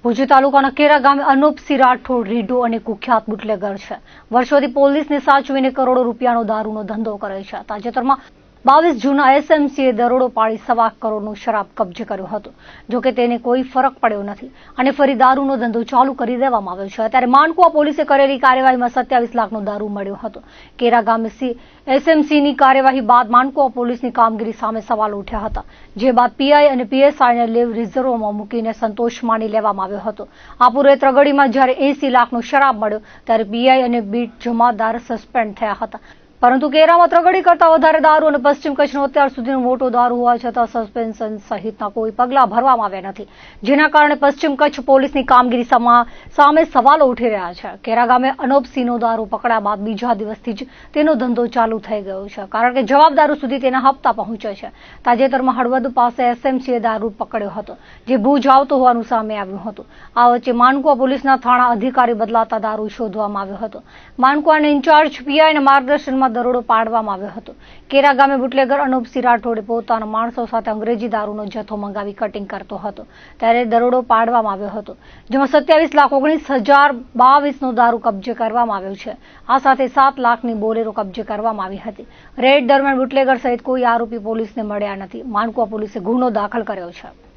ભુજ તાલુકાના કેરા ગામે અનુપસિંહ રાઠોડ રીઢો અને કુખ્યાત બુટલેગર છે. વર્ષોથી પોલીસને સાચવીને કરોડો રૂપિયાનો દારૂનો ધંધો કરે છે. તાજેતરમાં 22 જૂનના એસએમસીએ દરોડો પાડી 1.25 કરોડનો શરાબ કબજે કર્યો હતો. જોકે તેને કોઈ ફરક પડ્યો નથી અને ફરી દારૂનો ધંધો ચાલુ કરી દેવામાં આવ્યો છે. ત્યારે માનકુવા પોલીસે કરેલી કાર્યવાહીમાં 27 લાખનો દારૂ મળ્યો હતો. કેરા ગામે એસએમસીની કાર્યવાહી બાદ માનકુવા પોલીસની કામગીરી સામે સવાલ ઉઠ્યા હતા. જે બાદ પીઆઈ અને પીએસઆઈને લેવ રિઝર્વમાં મૂકીને સંતોષ માની લેવામાં આવ્યો હતો. આ પૂરે ત્રગડીમાં જ્યારે 80 લાખનો શરાબ મળ્યો ત્યારે પીઆઈ અને બીટ જમાદાર સસ્પેન્ડ થયા હતા. પરંતુ કેરામાં ત્રગડી કરતા વધારે દારૂ અને પશ્ચિમ કચ્છનો અત્યાર સુધીનો મોટો દારૂ હોવા છતાં સસ્પેન્શન સહિતના કોઈ પગલાં ભરવામાં આવ્યા નથી, જેના કારણે પશ્ચિમ કચ્છ પોલીસની કામગીરી સામે સવાલો ઉઠી રહ્યા છે. કેરા ગામે અનોપસિંહનો દારૂ પકડ્યા બાદ બીજા દિવસથી જ તેનો ધંધો ચાલુ થઈ ગયો છે, કારણ કે જવાબદારો સુધી તેના હપ્તા પહોંચે છે. તાજેતરમાં હળવદ પાસે એસએમસીએ દારૂ પકડ્યો હતો, જે ભુજ આવતો હોવાનું સામે આવ્યું હતું. આ વચ્ચે માનકુવા પોલીસના થાણા અધિકારી બદલાતા દારૂ શોધવામાં આવ્યો હતો. માનકુવાના ઇન્ચાર્જ પીઆઈના માર્ગદર્શનમાં દરોડો પાડવામાં આવ્યો હતો. કેરા ગામે બુટલેગર અનુપસિંહ રાઠોડે પોતાના માણસો સાથે અંગ્રેજી દારૂનો જથ્થો મંગાવી કટિંગ કરતો હતો, ત્યારે દરોડો પાડવામાં આવ્યો હતો, જેમાં 27,19,022નો દારૂ કબજે કરવામાં આવ્યો છે. આ સાથે 7 લાખની બોલેરો કબજે કરવામાં આવી હતી. રેડ દરમિયાન બુટલેગર સહિત કોઈ આરોપી પોલીસને મળ્યા નથી. માનકુવા પોલીસે ગુનો દાખલ કર્યો છે.